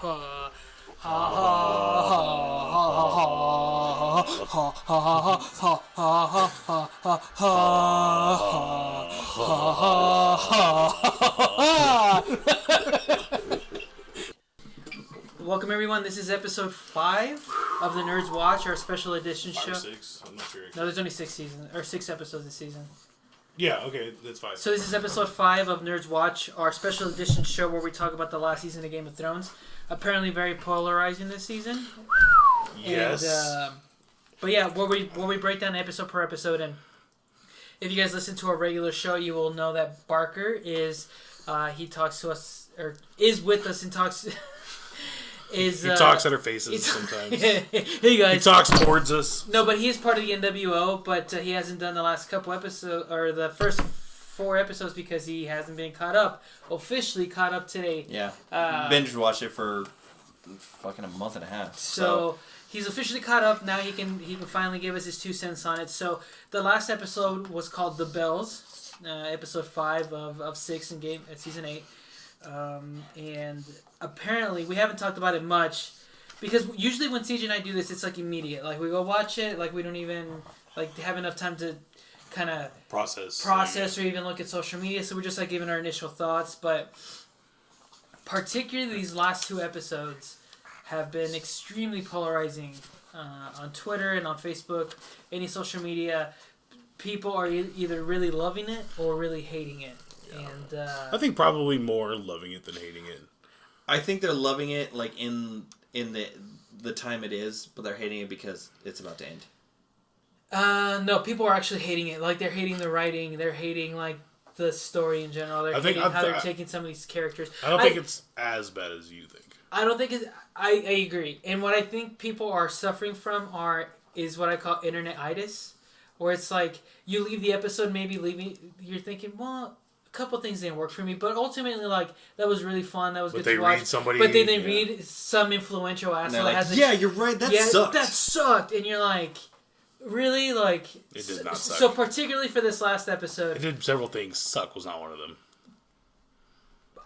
Welcome everyone. This is episode 5 of the Nerds Watch, our special edition show. 6? I'm not sure. No, there's only 6 episodes this season. Yeah, okay, that's 5. So this is episode 5 of Nerds Watch, our special edition show where we talk about the last season of Game of Thrones. Apparently very polarizing this season. Yes. And, but yeah, where we break down episode per episode, and if you guys listen to our regular show, you will know that Barker is he talks to us or is with us and talks. He talks at our faces sometimes. Hey guys. He talks towards us. No, but he is part of the NWO, but he hasn't done the last couple episodes, or the first 4 episodes, because he hasn't been officially caught up today. Yeah. Binge watched it for fucking a month and a half. So he's officially caught up. Now he can finally give us his 2 cents on it. So the last episode was called The Bells, episode 5 of 6 in season 8. And apparently we haven't talked about it much because usually when CJ and I do this, it's like immediate. Like we go watch it, like we don't even like have enough time to kind of process or even look at social media. So we're just like giving our initial thoughts. But particularly these last 2 episodes have been extremely polarizing on Twitter and on Facebook, any social media. People are either really loving it or really hating it. Yeah. And I think probably more loving it than hating it. I think they're loving it like in the time it is, but they're hating it because it's about to end. No, people are actually hating it. Like they're hating the writing, they're hating like the story in general. They're hating how they're taking some of these characters. I don't think it's as bad as you think. I don't think it's. I agree. And what I think people are suffering from is what I call internet-itis, where it's like you leave the episode, you're thinking, well, couple things didn't work for me, but ultimately, like, that was really fun. That was good to watch. But then they read some influential asshole that has yeah, you're right. That sucked. That sucked, and you're like, really, like, it did not suck. So particularly for this last episode, it did several things. Suck was not one of them.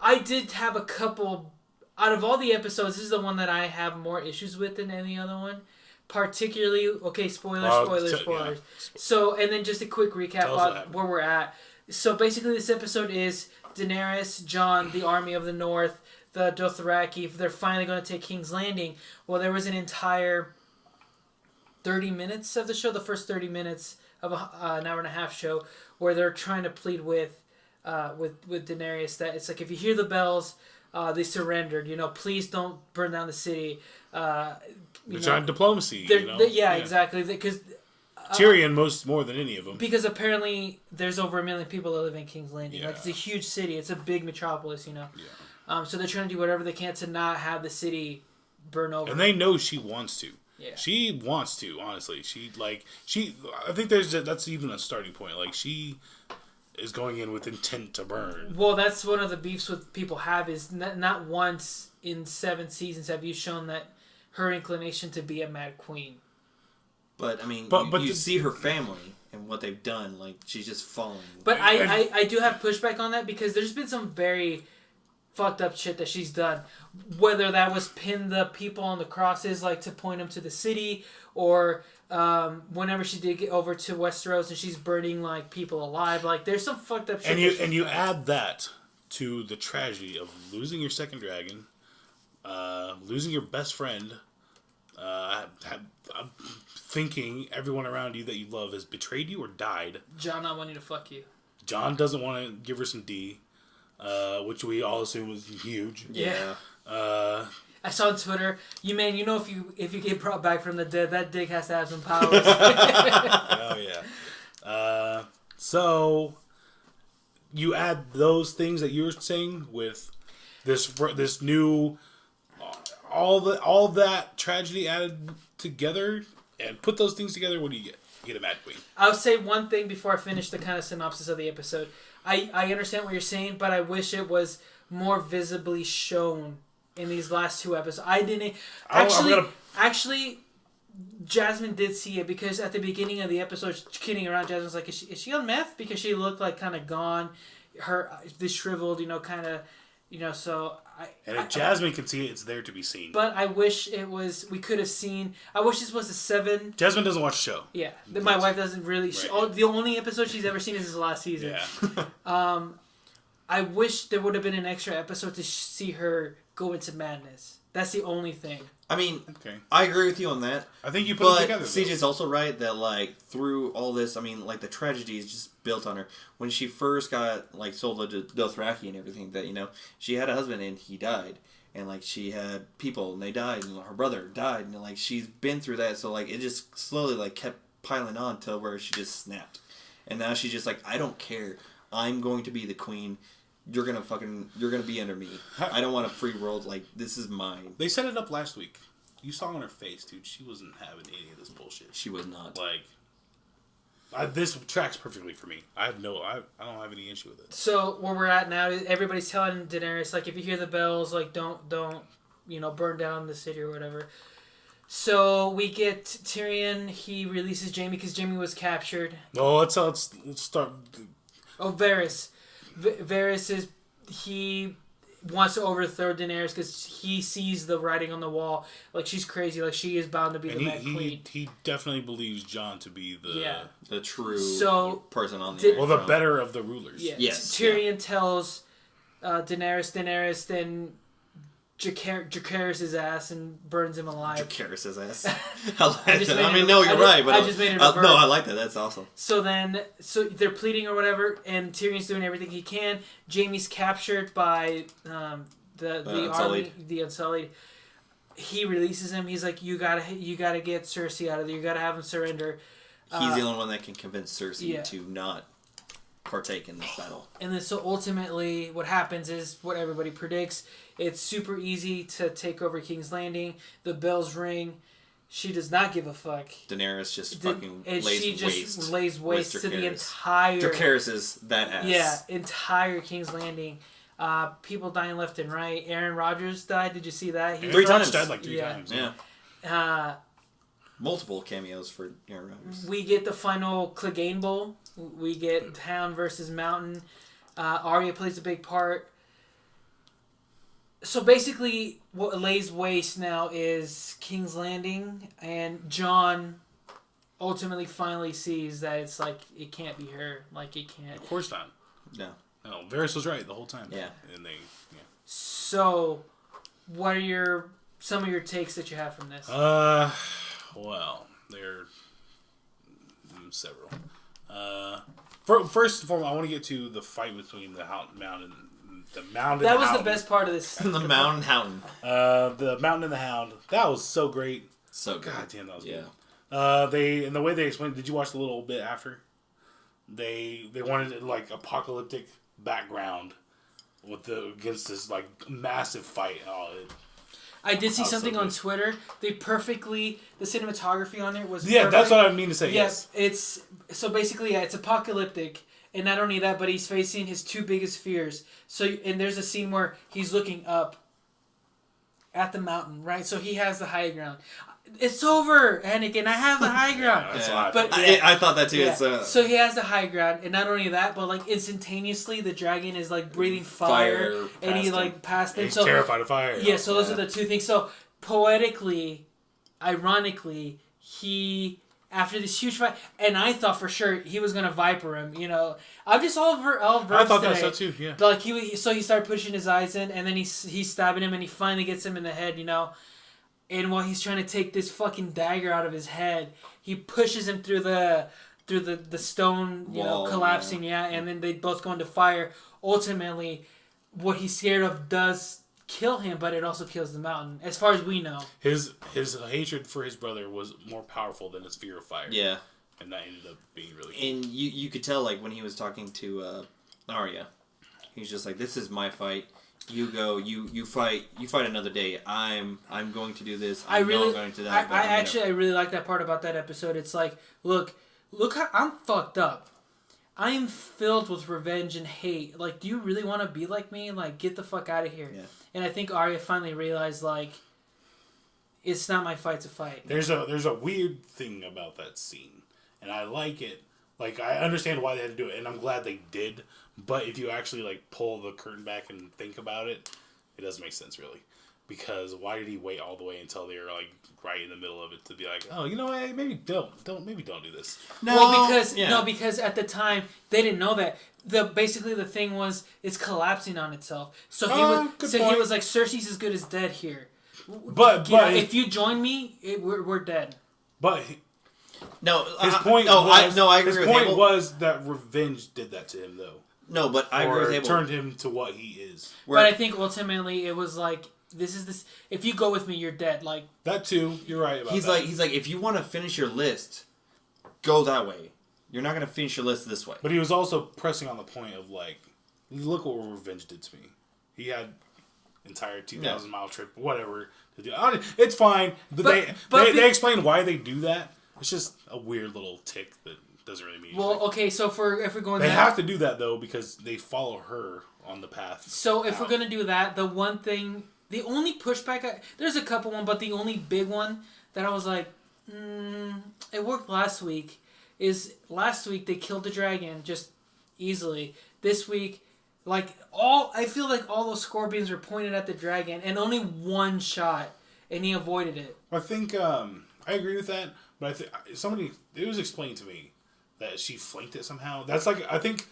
I did have a couple. Out of all the episodes, this is the one that I have more issues with than any other one. Particularly, okay, spoilers. Yeah. So, and then just a quick recap on where we're at. So basically this episode is Daenerys, Jon, the army of the north, the Dothraki, they're finally going to take King's Landing. Well, there was an entire 30 minutes of the show, the first 30 minutes of an hour and a half show, where they're trying to plead with Daenerys that it's like, if you hear the bells, they surrendered, please don't burn down the city. They're trying diplomacy, exactly, because... Tyrion more than any of them. Because apparently there's over 1 million people that live in King's Landing. Yeah. Like, it's a huge city. It's a big metropolis, Yeah. So they're trying to do whatever they can to not have the city burn over. And they know she wants to. Yeah. She wants to, honestly. I think that's even a starting point. Like, she is going in with intent to burn. Well, that's one of the beefs with people have is not once in 7 seasons have you shown that her inclination to be a mad queen. But, I mean, you see her family and what they've done. Like, she's just following. But I do have pushback on that because there's been some very fucked up shit that she's done. Whether that was pin the people on the crosses, like, to point them to the city, or whenever she did get over to Westeros and she's burning, like, people alive. Like, there's some fucked up shit. And you add that to the tragedy of losing your second dragon, losing your best friend, thinking everyone around you that you love has betrayed you or died. Jon not wanting to fuck you. Jon doesn't want to give her some D, which we all assume was huge. Yeah. I saw on Twitter, if you get brought back from the dead, that dick has to have some powers. Oh yeah. So you add those things that you were saying with this new. All that tragedy added together, and put those things together, what do you get? You get a Mad Queen. I'll say one thing before I finish the kind of synopsis of the episode. I understand what you're saying, but I wish it was more visibly shown in these last 2 episodes. I didn't... Actually, Jasmine did see it, because at the beginning of the episode, kidding around, Jasmine's like, is she on meth? Because she looked like kind of gone, her disheveled, kind of... You know, so And if Jasmine can see it, it's there to be seen. But I wish we could have seen. I wish this was a 7. Jasmine doesn't watch the show. Yeah, my wife doesn't really. Right. The only episode she's ever seen is the last season. Yeah. I wish there would have been an extra episode to see her go into madness. That's the only thing. I mean, okay. I agree with you on that. I think you put it together. But CJ's also right that, like, through all this, I mean, like, the tragedy is just built on her. When she first got, like, sold to Dothraki and everything, that, you know, she had a husband and he died. And, like, she had people and they died and her brother died. And, like, she's been through that. So, like, it just slowly, like, kept piling on till where she just snapped. And now she's just like, I don't care. I'm going to be the queen. You're gonna be under me. I don't want a free world. Like, this is mine. They set it up last week. You saw on her face, dude. She wasn't having any of this bullshit. She was not. Like, this tracks perfectly for me. I don't have any issue with it. So where we're at now, everybody's telling Daenerys, like, if you hear the bells, like, don't, burn down the city or whatever. So we get Tyrion. He releases Jaime because Jaime was captured. Oh, let's start. Oh, Varys. Varys he wants to overthrow Daenerys because he sees the writing on the wall. Like, she's crazy. Like, she is bound to be the Mad Queen. He definitely believes Jon to be the true person on the the better of the rulers. Yeah. Yes. Tyrion tells Daenerys then Jacaerys his ass and burns him alive. Jacaerys his ass. You're right, but I just made it no, I like that. That's awesome. So they're pleading or whatever, and Tyrion's doing everything he can. Jaime's captured by the army, the Unsullied. He releases him. He's like, you gotta get Cersei out of there. You gotta have him surrender. He's the only one that can convince Cersei to not partake in this battle. And then so ultimately what happens is what everybody predicts. It's super easy to take over King's Landing. The bells ring. She does not give a fuck. Daenerys just fucking lays waste to the entire... Jacaerys is that ass. Yeah, entire King's Landing. People dying left and right. Aaron Rodgers died. Did you see that? Three times. Died like three times. Yeah. Multiple cameos for Aaron Rodgers. We get the final Clegane Bowl. We get Town versus Mountain. Arya plays a big part. So basically, what lays waste now is King's Landing, and Jon ultimately finally sees that it's like, it can't be her. Like, it can't. Of course not. No. No, Varys was right the whole time. Yeah. So, what are some of your takes that you have from this? Well, there are several. First and foremost, I want to get to the fight between the Mountain. The Mountain. That was the best part of this. The Mountain Hound. The Mountain and the Hound. That was so great. So good. God damn, that was good. And the way they explained. Did you watch the little bit after? They wanted like apocalyptic background against this like massive fight. I did see something on Twitter. The cinematography on it was perfect. That's what I mean to say. Yes, it's so basically it's apocalyptic. And not only that, but he's facing his two biggest fears. So, and there's a scene where he's looking up at the mountain, right? So he has the high ground. It's over, Anakin. I have the high ground. That's a lot. But I thought that too. Yeah. So he has the high ground, and not only that, but like instantaneously, the dragon is like breathing fire and he like passed him. He's terrified of fire. Yeah. So those are the two things. So poetically, ironically, he. After this huge fight, and I thought for sure he was gonna viper him. You know, I'm just all versed. I thought that so too. Yeah. Like he started pushing his eyes in, and then he's stabbing him, and he finally gets him in the head. You know, and while he's trying to take this fucking dagger out of his head, he pushes him through the stone, wall, collapsing. Yeah, and then they both go into fire. Ultimately, what he's scared of does kill him, but it also kills the mountain, as far as we know. His hatred for his brother was more powerful than his fear of fire. Yeah. And that ended up being really cool. And you could tell, like, when he was talking to Arya, he's just like, this is my fight. You go, you fight another day. I'm going to do this. I'm going to that. I really like that part about that episode. It's like, look how I'm fucked up. I am filled with revenge and hate. Like, do you really want to be like me? Like, get the fuck out of here. Yeah. And I think Arya finally realized, like, it's not my fight to fight. There's a weird thing about that scene, and I like it, Like, I understand why they had to do it, and I'm glad they did. But if you actually, like, pull the curtain back and think about it, it doesn't make sense, really. Because why did he wait all the way until they were, like, right in the middle of it to be like, oh, you know what, maybe don't do this. Because at the time, they didn't know that. Basically, the thing was, it's collapsing on itself. So he was like, Cersei's as good as dead here. But if you join me, we're dead. But... his point was that revenge did that to him, though. No, but I agree with Abel. Turned him to what he is. But I think ultimately it was like, this. If you go with me, you're dead. Like that too. You're right about that. He's like, if you want to finish your list, go that way. You're not going to finish your list this way. But he was also pressing on the point of like, look what revenge did to me. He had entire 2,000 mile trip, whatever to do. It's fine. They explain why they do that. It's just a weird little tick that doesn't really mean anything. Well, okay, so if we're going They have to do that, though, because they follow her on the path. So if we're going to do that, the only pushback... there's a couple one, but the only big one that I was like, it worked last week, is last week they killed the dragon just easily. This week, I feel like all those scorpions were pointed at the dragon, and only one shot, and he avoided it. I think, I agree with that. But it was explained to me that she flanked it somehow. That's like, I think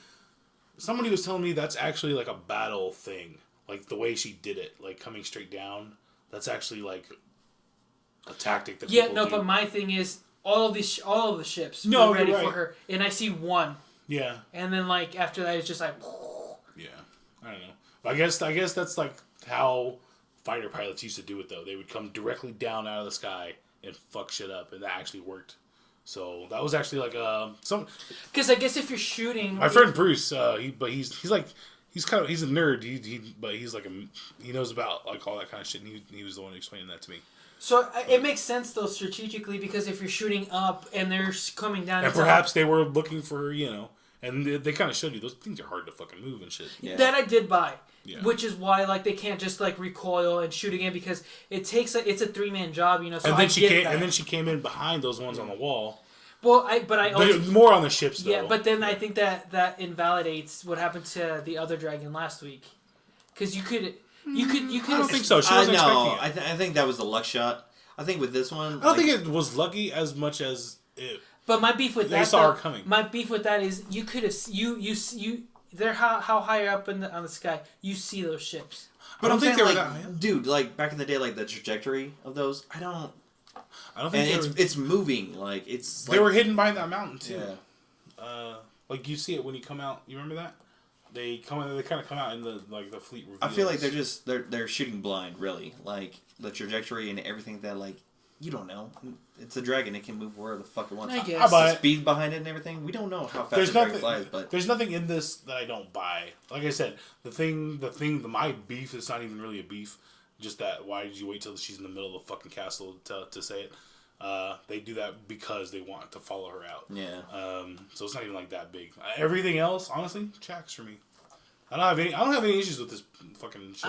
somebody was telling me that's actually like a battle thing. Like the way she did it, like coming straight down. That's actually like a tactic that people do. But my thing is all of the ships were ready for her, and I see one. Yeah. And then like after that, it's just like. Yeah, I don't know. But I guess that's like how fighter pilots used to do it, though. They would come directly down out of the sky and fuck shit up, and that actually worked. So that was actually like some. Because I guess if you're shooting, my friend Bruce, he's a nerd. But he's like he knows about like all that kind of shit. And he was the one explaining that to me. So it makes sense though strategically, because if you're shooting up and they're coming down, and perhaps they were looking for and they kind of showed you those things are hard to fucking move and shit. Yeah. That I did buy. Yeah. Which is why like they can't just like recoil and shoot again, because it's a 3-man job, So and then she came in behind those ones on the wall. Well, more on the ships though. Yeah, but then I think that invalidates what happened to the other dragon last week, because you could. I don't think so. She wasn't expecting it. I think that was the luck shot. I think with this one, I don't think it was lucky as much as it. But my beef with they saw her coming. My beef with that is you could have you. They're how high up on the sky you see those ships. But I'm saying, dude, like back in the day, like the trajectory of those, I don't think it's moving. Like it's they were hidden behind that mountain too. Yeah. Like you see it when you come out. You remember that? They kind of come out in the fleet reveals. I feel like they're shooting blind, really. Like the trajectory and everything that like you don't know. It's a dragon; it can move where the fuck it wants. I guess. The speed behind it and everything. We don't know how fast the dragon flies, but there's nothing in this that I don't buy. Like I said, my beef is not even really a beef. Just that, why did you wait till she's in the middle of the fucking castle to say it? They do that because they want to follow her out. Yeah. So it's not even like that big. Everything else, honestly, checks for me. I don't have any issues with this fucking show.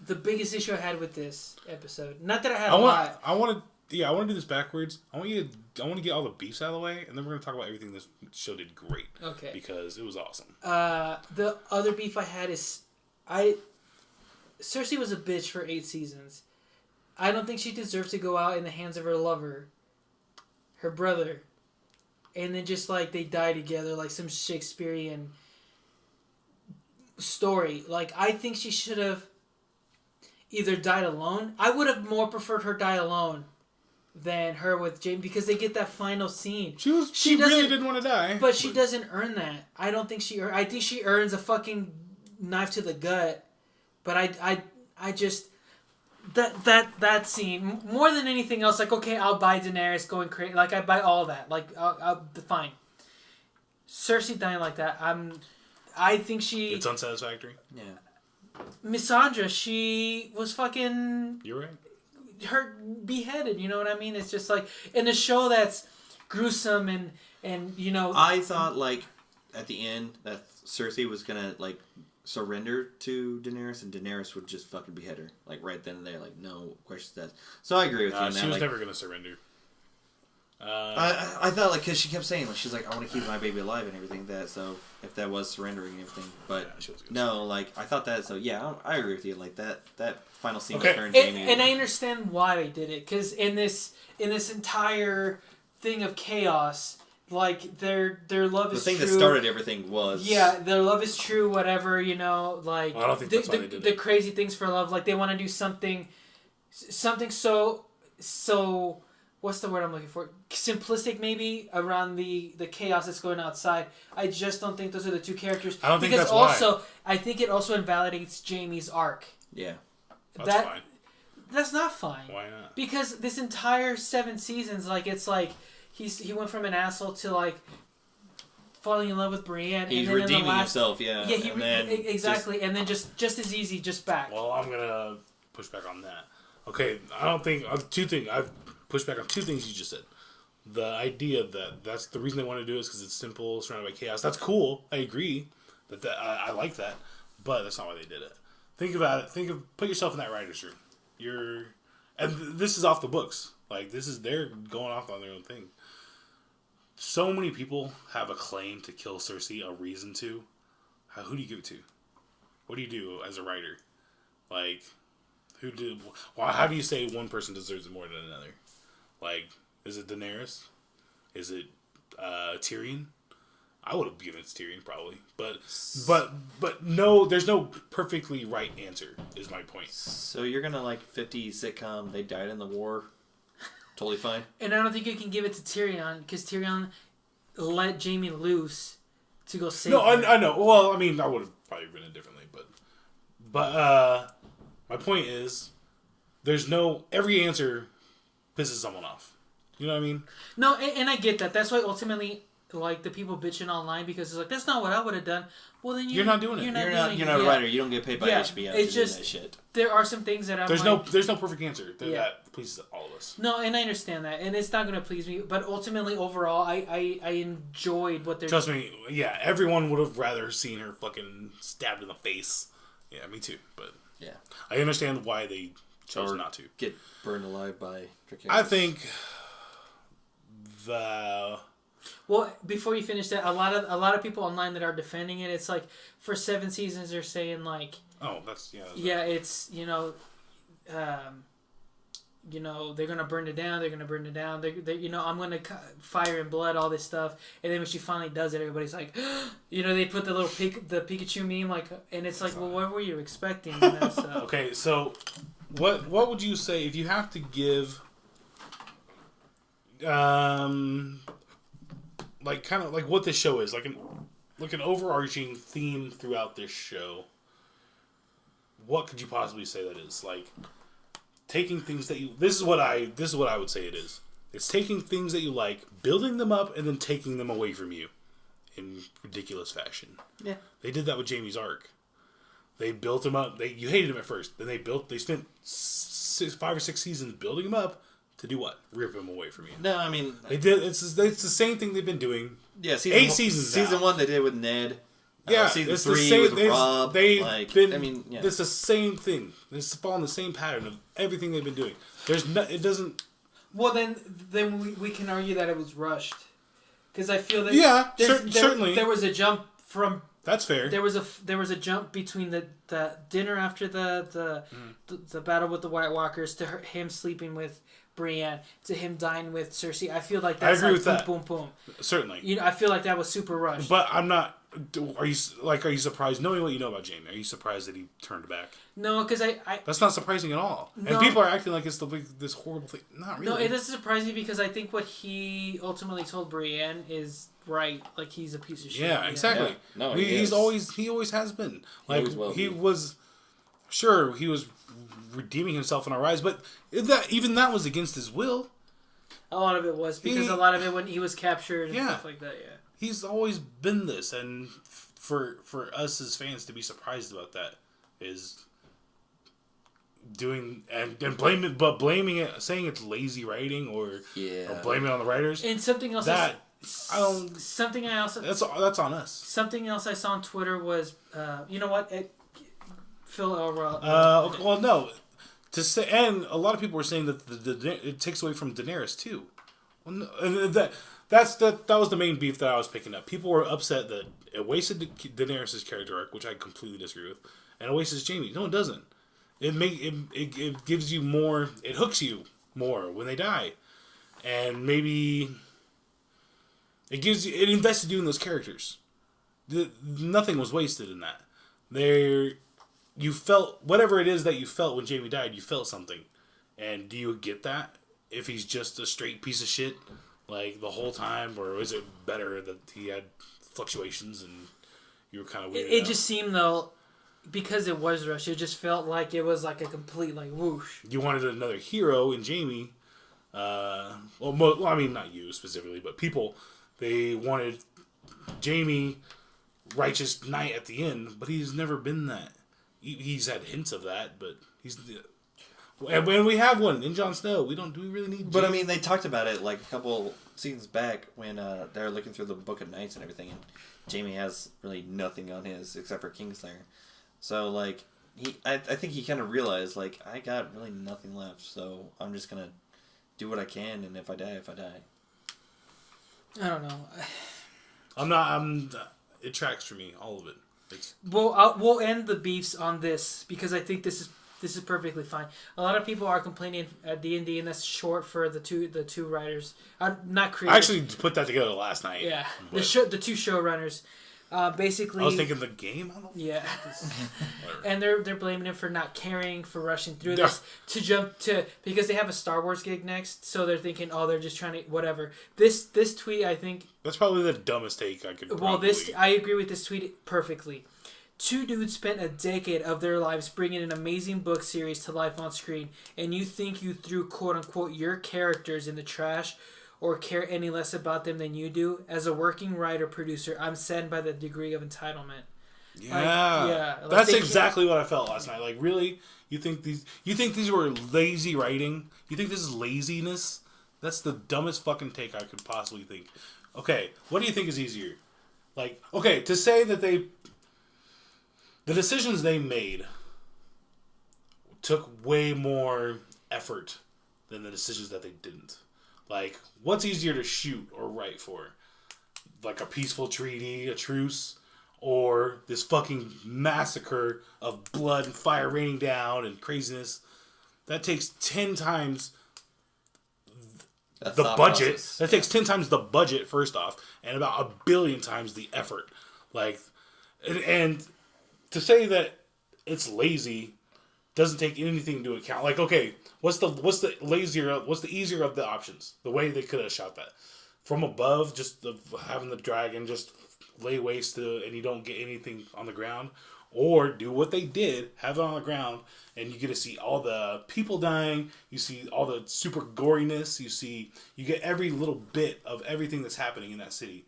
The biggest issue I had with this episode, not that I had a lot. I want to do this backwards. I want to get all the beefs out of the way, and then we're going to talk about everything this show did great. Okay. Because it was awesome. The other beef I had is Cersei was a bitch for 8 seasons. I don't think she deserves to go out in the hands of her lover, her brother, and then just like they die together like some Shakespearean story. Like I think she should have either died alone. I would have more preferred her die alone than her with Jaime, because they get that final scene. She really didn't want to die, but she doesn't earn that. I don't think she. I think she earns a fucking knife to the gut. But I just that scene more than anything else. Like, okay, I'll buy Daenerys going crazy. Like I buy all that. Like I'll fine. Cersei dying like that. I think she. It's unsatisfactory. Yeah. Missandra, she was fucking. You're right. Her beheaded. You know what I mean? It's just like in a show that's gruesome and I thought like at the end that Cersei was gonna like surrender to Daenerys, and Daenerys would just fucking behead her like right then and there, like no questions asked. So I agree with you on that. She was never gonna surrender. I thought like because she kept saying like she's like I want to keep my baby alive and everything that so if that was surrendering and everything but no like I thought that so yeah I agree with you like that final scene with her and Jamie and I understand why they did it because in this entire thing of chaos like their love is true. The thing that started everything was their love is true whatever you know like well, I don't think that's why they did the it. crazy things for love like they want to do something so what's the word I'm looking for? Simplistic, maybe, around the chaos that's going outside. I just don't think those are the two characters. I don't think that's also, why. I think it also invalidates Jamie's arc. Yeah. That's fine. That's not fine. Why not? Because this entire 7 seasons, like, it's like, he went from an asshole to, like, falling in love with Brienne. He's and then redeeming himself, yeah. Yeah, exactly. And then just as easy, just back. Well, I'm going to push back on that. Okay, I don't think... two things... I've push back on two things you just said. The idea that that's the reason they want to do it is because it's simple, surrounded by chaos. That's cool. I agree. I like that. But that's not why they did it. Think about it. Put yourself in that writer's room. This is off the books. Like, they're going off on their own thing. So many people have a claim to kill Cersei, a reason to. Who do you give it to? What do you do as a writer? Like, how do you say one person deserves it more than another? Like, is it Daenerys? Is it Tyrion? I would have given it to Tyrion probably, but no, there's no perfectly right answer. Is my point. So you're gonna like 50s sitcom? They died in the war. Totally fine. And I don't think you can give it to Tyrion because Tyrion let Jaime loose to go save. No, her. I know. Well, I mean, I would have probably written it differently, but my point is, every answer pisses someone off. You know what I mean? No, and I get that. That's why ultimately, like, the people bitching online because it's like, that's not what I would have done. Well, then you're not doing it. You're not a writer. You don't get paid by HBO it's to just, do that shit. There are some things that I'm there's no perfect answer that pleases all of us. No, and I understand that. And it's not going to please me. But ultimately, overall, I enjoyed what they're Trust me, yeah, everyone would have rather seen her fucking stabbed in the face. Yeah, me too. But yeah, I understand why they chose not to. Get burned alive by Dracarys. I think well, before you finish that, a lot of people online that are defending it, it's like for 7 seasons they're saying like, oh, that's it's they're gonna burn it down. They're gonna burn it down. They I'm gonna fire and blood, all this stuff. And then when she finally does it, everybody's like, they put the little the Pikachu meme like, and it's like, well, what were you expecting? So. Okay, so what would you say if you have to give, like kind of like what this show is like an overarching theme throughout this show? What could you possibly say that is like? Taking things that you... This is what I would say it is. It's taking things that you like, building them up, and then taking them away from you in ridiculous fashion. Yeah. They did that with Jaime's arc. They built him up. You hated him at first. Then they spent 5 or 6 seasons building him up to do what? Rip him away from you. No, I mean... They did. It's the same thing they've been doing. Yeah, 8 seasons Season 1 they did with Ned. Yeah, season it's 3 the same, with Rob. It's the same thing. It's following the same pattern of everything they've been doing. It doesn't. Well, then we can argue that it was rushed, because I feel that certainly there was a jump from. That's fair. There was a jump between the dinner after the battle with the White Walkers to him sleeping with Brienne to him dying with Cersei. I feel like that's I agree with that. Boom, boom. Certainly. I feel like that was super rushed. But I'm not. Are you surprised knowing what you know about Jaime? Are you surprised that he turned back? No, because I that's not surprising at all. No, and people are acting like it's this horrible thing. Not really. No, it doesn't surprise me because I think what he ultimately told Brienne is right. Like, he's a piece of shit. Yeah, exactly. Yeah. No, he always has been. Like, he was redeeming himself in our eyes, but that was against his will. A lot of it was because a lot of it when he was captured and stuff like that. Yeah. He's always been this, and for us as fans to be surprised about that is doing and blaming it, saying it's lazy writing or blaming it on the writers. And something else that's on us. Something else I saw on Twitter was you know what, Phil Elrod. Well, no, to say, and a lot of people were saying that it takes away from Daenerys too. That was the main beef that I was picking up. People were upset that it wasted Daenerys' character arc, which I completely disagree with, and it wastes Jaime. No, it doesn't. It gives you more. It hooks you more when they die, and maybe it invested you in those characters. Nothing was wasted in that. You felt whatever it is that you felt when Jaime died. You felt something, and do you get that if he's just a straight piece of shit like the whole time, or is it better that he had fluctuations and you were kind of weirded It out? just seemed though, because it was rushed, it just felt like it was like a complete like whoosh. You wanted another hero in Jaime. I mean, not you specifically, but people. They wanted Jaime, righteous knight at the end, but he's never been that. He's had hints of that, but he's. And when we have one in Jon Snow, do we really need? But I mean, they talked about it like a couple seasons back when they're looking through the Book of Knights and everything, and Jaime has really nothing on his except for Kingslayer. So like I think he kind of realized like I got really nothing left, so I'm just gonna do what I can, and if I die, I die. I don't know. It tracks for me, all of it. We'll end the beefs on this because I think this is perfectly fine. A lot of people are complaining at D&D, and that's short for the two writers. Not creators. I actually put that together last night. Yeah, but the two showrunners. Basically, I was thinking the game. I don't know. Yeah, and they're blaming him for not caring, for rushing through this to jump to because they have a Star Wars gig next, so they're thinking, oh, they're just trying to whatever. This tweet, I think that's probably the dumbest take I could. I agree with this tweet perfectly. Two dudes spent a decade of their lives bringing an amazing book series to life on screen, and you think you threw quote unquote your characters in the trash or care any less about them than you do? As a working writer producer, I'm saddened by the degree of entitlement. Yeah, that's exactly what I felt last night. Like, really, you think these were lazy writing? You think this is laziness? That's the dumbest fucking take I could possibly think. Okay, what do you think is easier? Like, okay, to say that the decisions they made took way more effort than the decisions that they didn't. Like, what's easier to shoot or write for? Like a peaceful treaty, a truce, or this fucking massacre of blood and fire raining down and craziness? That takes 10 times the budget. Process. That takes 10 times the budget, first off, and about 1 billion times the effort. Like, and to say that it's lazy doesn't take anything into account. Like, okay, what's the easier of the options? The way they could have shot that from above, just having the dragon just lay waste to, and you don't get anything on the ground, or do what they did, have it on the ground, and you get to see all the people dying. You see all the super goriness. You get every little bit of everything that's happening in that city.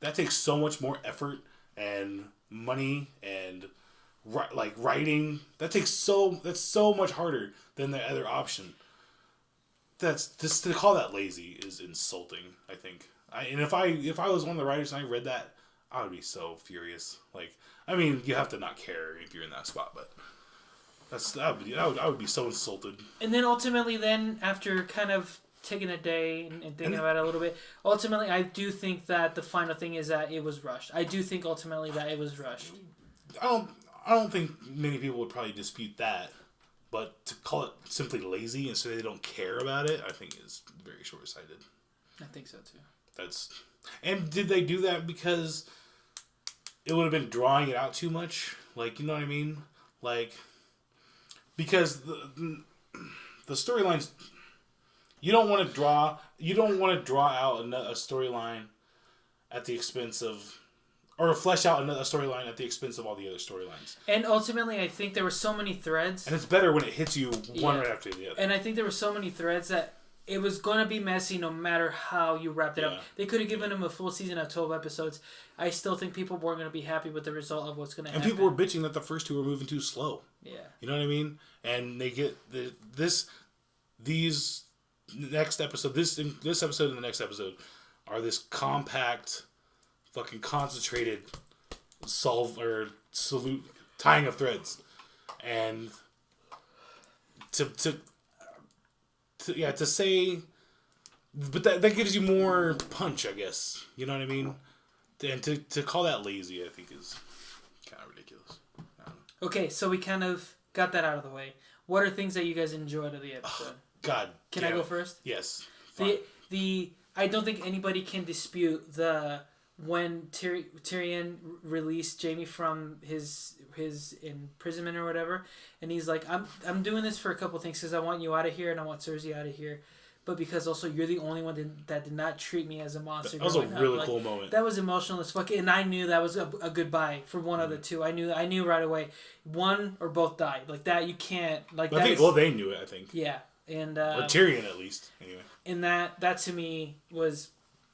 That takes so much more effort and money and writing. That's so much harder than the other option. That's just to call that lazy is insulting, I think. And if I was one of the writers and I read that, I would be so furious. Like, I mean, you have to not care if you're in that spot, but I would be so insulted. And then ultimately, after kind of taking a day and thinking about it a little bit, ultimately, I do think that the final thing is that it was rushed. I do think ultimately that it was rushed. I don't think many people would probably dispute that, but to call it simply lazy and say they don't care about it, I think is very short-sighted. I think so too. And did they do that because it would have been drawing it out too much? Like, you know what I mean? Like, because the storylines, you don't want to draw out a storyline at the expense of, or flesh out a storyline at the expense of all the other storylines. And ultimately, I think there were so many threads. And it's better when it hits you one right after the other. And I think there were so many threads that it was going to be messy no matter how you wrapped it up. They could have given him a full season of 12 episodes. I still think people weren't going to be happy with the result of what's going to happen. And people were bitching that the first two were moving too slow. Yeah. You know what I mean? And they get these next episode, this episode and the next episode are this compact, fucking concentrated tying of threads. And to say But that gives you more punch, I guess. You know what I mean? And to call that lazy, I think is kind of ridiculous. Okay, so we kind of got that out of the way. What are things that you guys enjoyed of the episode? God. Can I go first? Yes. The I don't think anybody can dispute when Tyrion released Jaime from his imprisonment or whatever, and he's like, I'm doing this for a couple things because I want you out of here and I want Cersei out of here, but because also you're the only one that did not treat me as a monster. That was a really cool moment. That was emotional as fuck, and I knew that was a goodbye for one of the two. I knew right away. One or both died like that. You can't like. I think they knew it. I think. Yeah, and or Tyrion at least. Anyway. And that to me was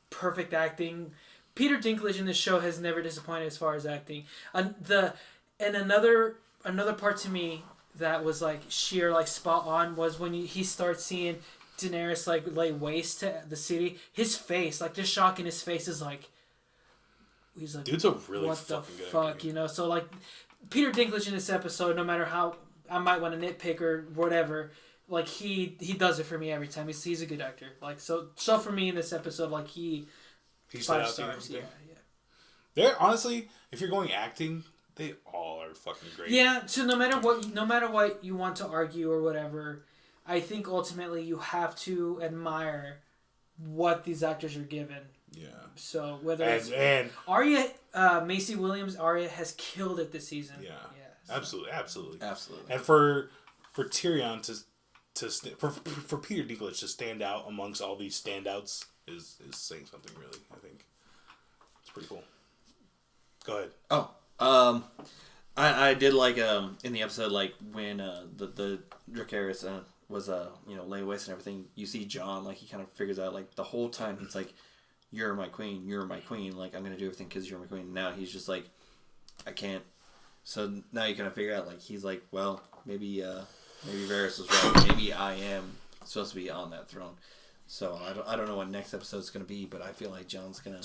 perfect acting. Peter Dinklage in this show has never disappointed as far as acting. Another part to me that was like sheer like spot on was when he starts seeing Daenerys like lay waste to the city. His face, like the shock in his face is like, he's like, dude's a really what fucking the good fuck, actor. you know? So like Peter Dinklage in this episode, no matter how I might want to nitpick or whatever, like he does it for me every time. He's a good actor. Like so for me in this episode, like he's 5 stars. Yeah. They're honestly, if you're going acting, they all are fucking great. Yeah. So no matter what you want to argue or whatever, I think ultimately you have to admire what these actors are given. Yeah. So whether it's Arya, Macy Williams, Arya has killed it this season. Yeah. So. Absolutely. Absolutely. And for Tyrion for Peter Dinklage to stand out amongst all these standouts is saying something really. I think it's pretty cool. Go ahead. Oh, I did like in the episode like when the Dracarys was lay waste and everything. You see Jon like he kind of figures out like the whole time he's like, you're my queen, like I'm gonna do everything because you're my queen. Now he's just like, I can't. So now you kind of figure out like he's like, well maybe Varys was right. Maybe I am supposed to be on that throne. So I don't know what next episode's gonna be, but I feel like Jon's gonna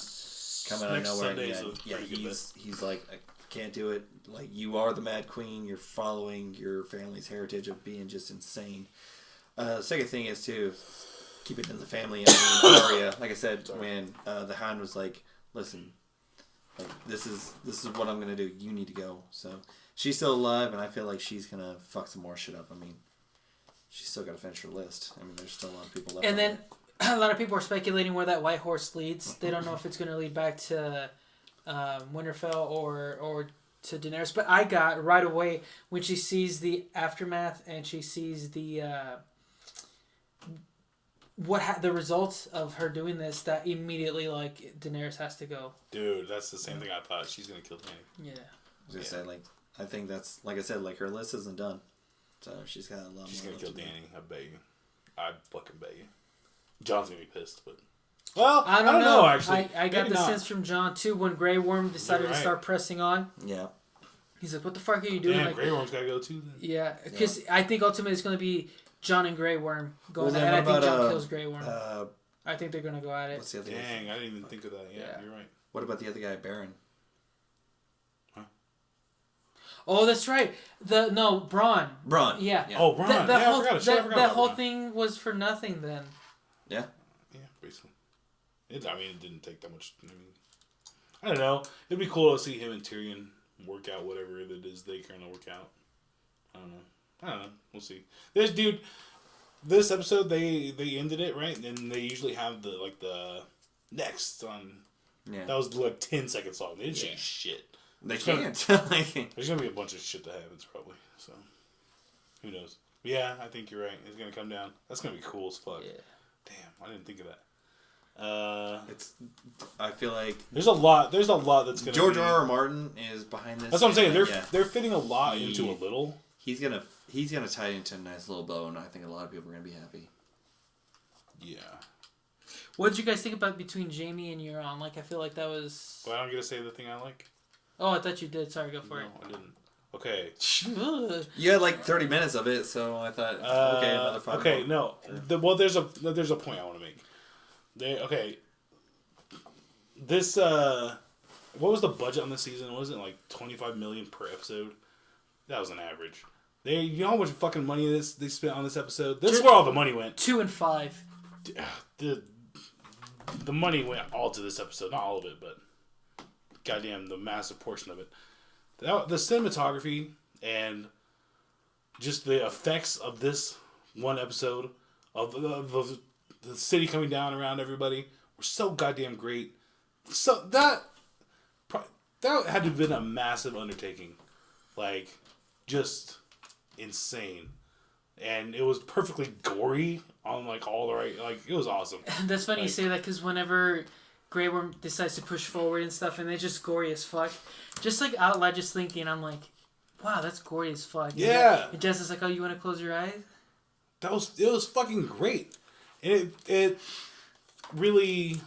come out of nowhere. He's like, I can't do it. Like you are the Mad Queen. You're following your family's heritage of being just insane. Second thing is to keep it in the family. I mean, Arya, like I said, when the Hound was like, listen, like this is what I'm gonna do. You need to go. So she's still alive, and I feel like she's gonna fuck some more shit up. I mean, she's still got to finish her list. I mean, there's still a lot of people left. And then a lot of people are speculating where that white horse leads. They don't know if it's going to lead back to Winterfell or to Daenerys. But I got right away when she sees the aftermath and she sees the the results of her doing this, that immediately like Daenerys has to go. Dude, that's the same thing I thought. She's going to kill Dany. Yeah. I was going to say, like, I think that's, like I said, like her list isn't done. So she's got a lot more. She's going to kill Dany. I bet you. I'd fucking bet you. Jon's gonna be pissed, but I don't know. Actually, I got the sense from Jon too when Grey Worm decided to start pressing on. Yeah, he's like, "What the fuck are you doing?" Damn, Grey Worm's gotta go too. Then. Yeah, because I think ultimately it's gonna be Jon and Grey Worm going, and I think Jon kills Grey Worm. I think they're gonna go at it. What's the other Dang, guy? I didn't even think of that. Yeah, you're right. What about the other guy, Baron? Huh? Oh, that's right. Bronn. Bronn. Yeah. Oh, Bronn. I forgot. That whole thing was for nothing then. Yeah. Yeah, basically. It didn't take that much. I don't know. It'd be cool to see him and Tyrion work out whatever it is they kind of work out. I don't know. We'll see. This episode they ended it right, and they usually have the next on. Yeah. That was like 10 seconds long. They didn't say shit. They can't. There's gonna be a bunch of shit that happens probably. So who knows? Yeah, I think you're right. It's gonna come down. That's gonna be cool as fuck. Yeah. Damn, I didn't think of that. I feel like there's a lot that's gonna George R.R. Martin is behind this. That's what I'm saying. They're fitting a lot into a little. He's gonna tie it into a nice little bow, and I think a lot of people are gonna be happy. Yeah. What did you guys think about between Jaime and Euron? Like, I feel like that was. Well, I don't get to say the thing I like. Oh, I thought you did. Sorry, go for it. No, I didn't. Okay. You had like 30 minutes of it, so I thought, okay, another 5 Okay, no. There's a point I want to make. This what was the budget on this season? Was it like $25 million per episode? That was an average. You know how much fucking money they spent on this episode? This is where all the money went. 2 and 5. the money went all to this episode. Not all of it, but goddamn, the massive portion of it. The cinematography and just the effects of this one episode of the city coming down around everybody were so goddamn great. So that had to have been a massive undertaking. Like, just insane. And it was perfectly gory on, like, all the right... Like, it was awesome. That's funny you say that, because whenever Grey Worm decides to push forward and stuff, and they're just gory as fuck, just, like, out loud just thinking, I'm like, wow, that's gory as fuck. Yeah. And Jess is like, oh, you want to close your eyes? It was fucking great. And it really...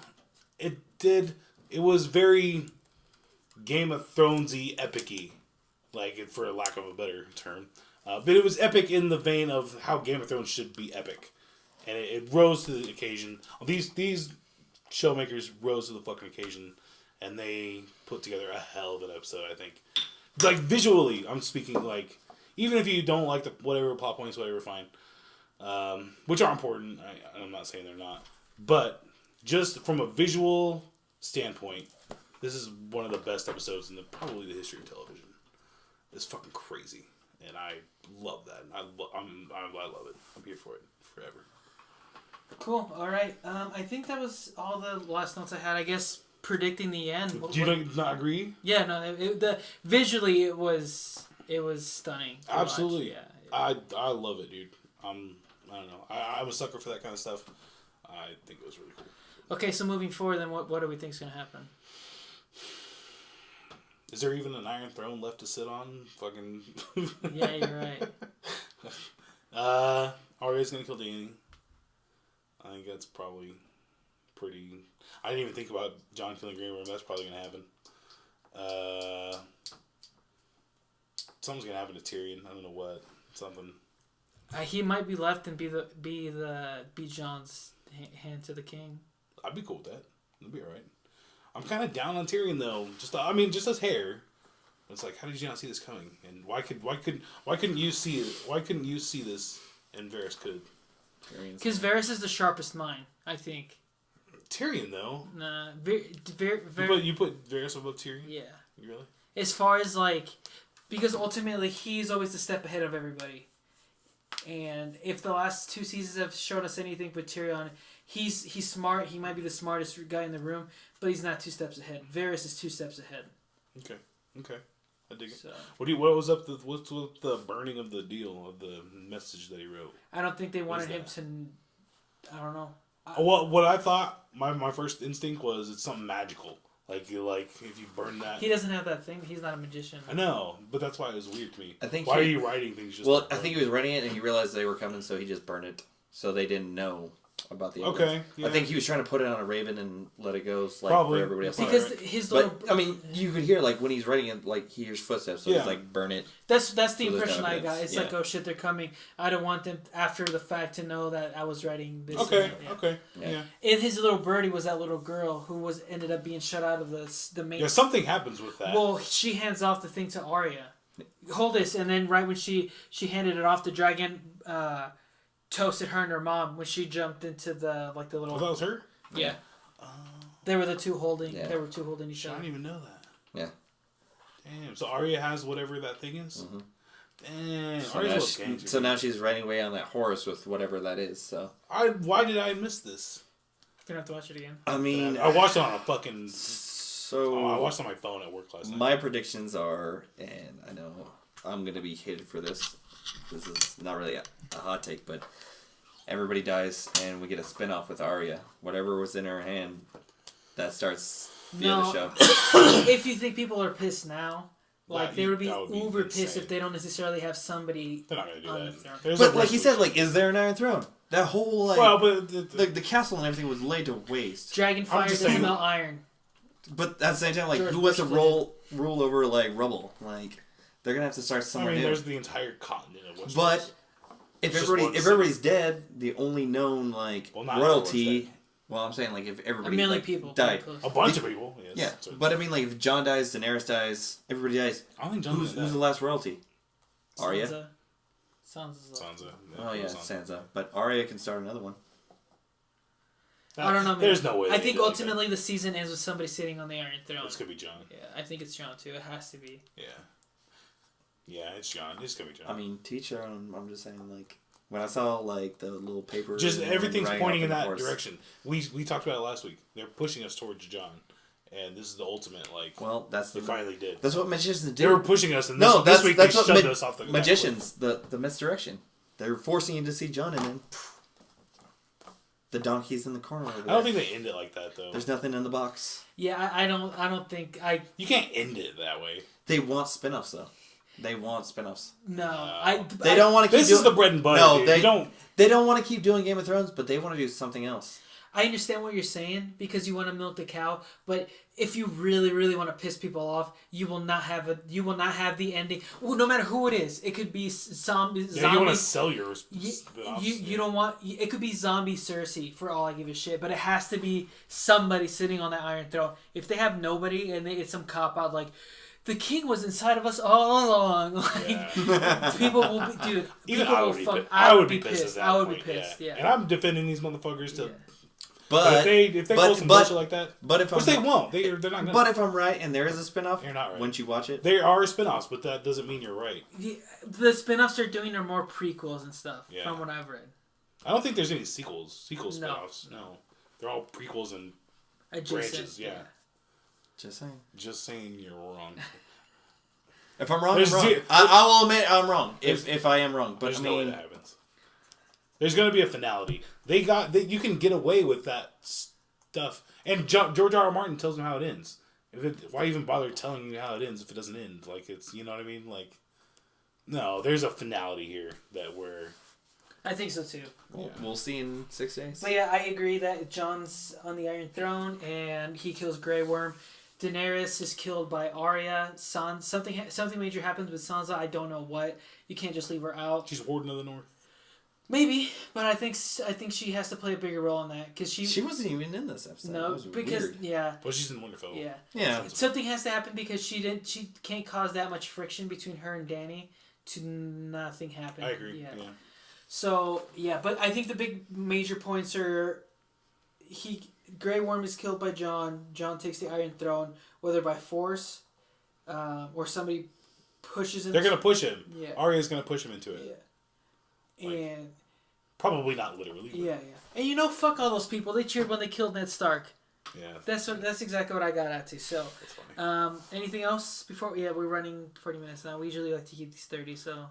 It was very Game of Thrones-y, epic-y. Like, for lack of a better term. But it was epic in the vein of how Game of Thrones should be epic. And it rose to the occasion. These showmakers rose to the fucking occasion. And they put together a hell of an episode, I think. Like, visually, I'm speaking, like... Even if you don't like the whatever plot points, whatever, fine. Which are important. I'm not saying they're not. But, just from a visual standpoint, this is one of the best episodes in probably the history of television. It's fucking crazy. And I love that. I love it. I'm here for it forever. Cool. All right. I think that was all the last notes I had. I guess predicting the end. Do you not agree? Yeah. No. Visually, it was stunning. Absolutely. Yeah. I love it, dude. I don't know. I'm a sucker for that kind of stuff. I think it was really cool. Okay. So moving forward, then what do we think is going to happen? Is there even an Iron Throne left to sit on? Fucking. Yeah, you're right. Arya's gonna kill Dany. I think that's probably pretty. I didn't even think about Jon killing Grey Worm. That's probably gonna happen. Something's gonna happen to Tyrion. I don't know what. Something. He might be left and be Jon's hand to the king. I'd be cool with that. That'd be alright. I'm kind of down on Tyrion though. Just his hair. It's like, how did you not see this coming? And why couldn't you see it? Why couldn't you see this? And Varys could. Because Varys is the sharpest mind, I think. Tyrion though. Nah, you put Varys above Tyrion. Yeah. Really? As far as like, because ultimately he's always a step ahead of everybody. And if the last 2 seasons have shown us anything but Tyrion, he's smart. He might be the smartest guy in the room, but he's not 2 steps ahead. Varys is 2 steps ahead. Okay. I dig it. So, what's with the burning of the deal, of the message that he wrote? I don't think they wanted him to. I don't know. What I thought, my first instinct was it's something magical. Like if you burn that. He doesn't have that thing. He's not a magician. I know, but that's why it was weird to me. I think. Why are you writing things? I think he was writing it and he realized they were coming, so he just burned it. So they didn't know about the evidence. Okay. Yeah. I think he was trying to put it on a raven and let it go, like Probably. for everybody else. Because his little. But I mean, you could hear like when he's writing it, like he hears footsteps, so he's like, burn it. That's the so impression I got. It's like, oh shit, they're coming. I don't want them after the fact to know that I was writing this. Okay. Yeah. And his little birdie was that little girl who ended up being shut out of the main. Yeah, something happens with that. Well, she hands off the thing to Arya. Hold this, and then right when she handed it off, the dragon toasted her and her mom when she jumped into the little. Oh, that was her. Yeah. They were the two holding. Yeah. They were two holding each other. I didn't even know that. Yeah. Damn. So Arya has whatever that thing is. Mm-hmm. Damn. So now she's riding away on that horse with whatever that is. So. Why did I miss this? You're gonna have to watch it again. I mean, I watched it on a fucking. I watched it on my phone at work last night. My predictions are, and I know I'm gonna be hated for this. This is not really a hot take, but everybody dies, and we get a spin-off with Arya. Whatever was in her hand, that starts the other show. If you think people are pissed now, they would be uber insane. pissed if they don't necessarily have somebody. They're not gonna do that. But like you said, is there an Iron Throne? That whole but the castle and everything was laid to waste. Dragon fire doesn't melt iron. But at the same time, who wants to rule over rubble? They're gonna have to start somewhere new. There's the entire continent of Westeros. But if everybody's dead, the only known royalty. Well, I'm saying if everybody 1 million people died, a bunch of people. Yes, yeah, but I mean if Jon dies, Daenerys dies, everybody dies. I don't think Jon who's the last royalty? Arya. Sansa. Yeah, Sansa. But Arya can start another one. I don't know. Man. There's no way. I think ultimately the season ends with somebody sitting on the Iron Throne. It's gonna be Jon. Yeah, I think it's Jon too. It has to be. Yeah. Yeah, it's Jon. It's gonna be Jon. I mean, teacher. I'm just saying, like, when I saw like the little paper, just everything's pointing in that horse. direction. We talked about it last week. They're pushing us towards Jon, and this is the ultimate. Like, well, they finally did. That's what magicians do. They were pushing us, and this week they shoved us off the magicians. The misdirection. They're forcing you to see Jon, and then the donkey's in the corner over there. I don't think they end it like that though. There's nothing in the box. Yeah, I don't think You can't end it that way. They want spin-offs though. They want spin-offs. No, they don't want to keep. This is the bread and butter. No, dude. they don't. They don't want to keep doing Game of Thrones, but they want to do something else. I understand what you're saying because you want to milk the cow, but if you really, really want to piss people off, you will not have the ending. Well, no matter who it is, it could be zombies. Yeah, you want to sell yours. You don't want. It could be zombie Cersei for all I give a shit, but it has to be somebody sitting on that Iron Throne. If they have nobody and it's some cop out like. The king was inside of us all along. Like, people will be, dude. Even I would be pissed. I would be pissed. Yeah. And I'm defending these motherfuckers to. Yeah. But if they pull some bullshit like that, which they won't, they're not gonna. But if I'm right and there is a spinoff, you're not right. Wouldn't you watch it? There are spinoffs, but that doesn't mean you're right. The spinoffs they're doing are more prequels and stuff. Yeah. From what I've read. I don't think there's any spinoffs. No. They're all prequels and branches. Yeah. Just saying you're wrong. If I'm wrong, I'm wrong. I will admit I'm wrong. If I am wrong, but there's no way that happens. There's gonna be a finality. You can get away with that stuff. And George R. R. Martin tells them how it ends. Why even bother telling you how it ends if it doesn't end? Like it's, you know what I mean? Like, no, there's a finality here that we're. I think so too. We'll see in 6 days. But yeah, I agree that Jon's on the Iron Throne and he kills Grey Worm. Daenerys is killed by Arya. Something major happens with Sansa. I don't know what. You can't just leave her out. She's Warden of the North. Maybe, but I think she has to play a bigger role in that because she wasn't even in this episode. No, because weird. Yeah. Well, she's in Winterfell. Yeah. Something has to happen because she can't cause that much friction between her and Dany to nothing happen. I agree. Yeah. So yeah, but I think the big major points are Grey Worm is killed by Jon. Jon takes the Iron Throne, whether by force, or somebody pushes him. They're gonna push him. Yeah. Arya's gonna push him into it. Yeah. And probably not literally. But. Yeah. And fuck all those people. They cheered when they killed Ned Stark. Yeah. That's exactly what I got at too. So, anything else before? Yeah, we're running 40 minutes now. We usually like to keep these 30. So.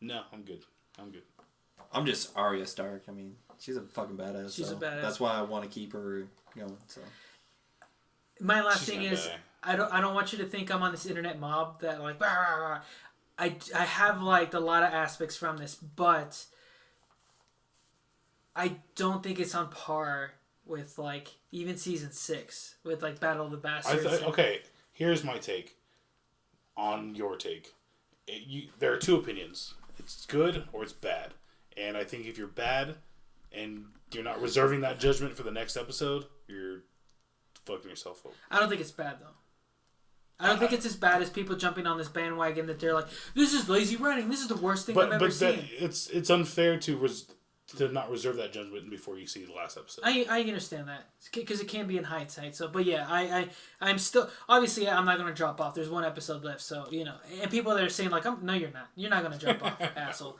No, I'm good. I'm just Arya Stark. I mean, she's a fucking badass. She's a badass. That's why I want to keep her going. So. My last thing is, I don't want you to think I'm on this internet mob that like, rah, rah, rah. I have liked a lot of aspects from this, but I don't think it's on par with like even season 6 with like Battle of the Bastards. Okay, here's my take on your take. There are two opinions. It's good or it's bad. And I think if you're bad and you're not reserving that judgment for the next episode, you're fucking yourself up. I don't think it's bad though. I don't think it's as bad as people jumping on this bandwagon that they're like, this is lazy writing. This is the worst thing I've ever seen. It's unfair to not reserve that judgment before you see the last episode. I understand that because it can be in hindsight. So, but yeah, I'm still obviously I'm not gonna drop off. There's one episode left, so and people that are saying like, no, you're not. You're not gonna drop off, asshole.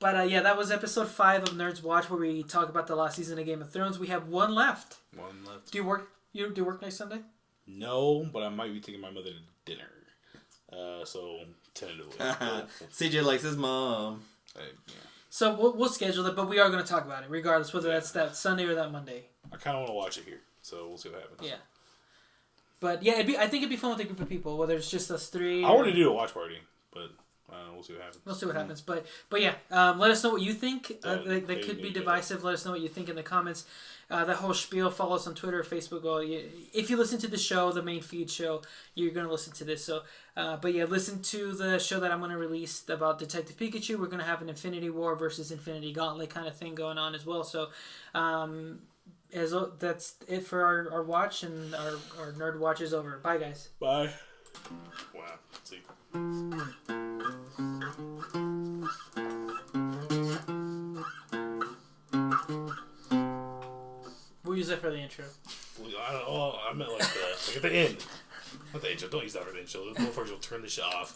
But yeah, that was episode 5 of Nerds Watch where we talk about the last season of Game of Thrones. We have one left. Do you work? You do work next Sunday? No, but I might be taking my mother to dinner. So tentatively. CJ likes his mom. Yeah. So we'll schedule it, but we are going to talk about it, regardless whether that's that Sunday or that Monday. I kind of want to watch it here, so we'll see what happens. Yeah. But yeah, I think it'd be fun with a group of people, whether it's just us 3. I want to do a watch party, but we'll see what happens. We'll see what happens. But yeah, let us know what you think. That could be divisive. Let us know what you think in the comments. That whole spiel. Follow us on Twitter, Facebook. If you listen to the show, the main feed show, you're going to listen to this. So, but yeah, listen to the show that I'm going to release about Detective Pikachu. We're going to have an Infinity War versus Infinity Gauntlet kind of thing going on as well. So, that's it for our watch, and our nerd watch is over. Bye, guys. Bye. Wow. Let's see. it for the intro. I meant like at the end. Not the intro. Don't use that for the intro. The motherfuckers will turn this shit off.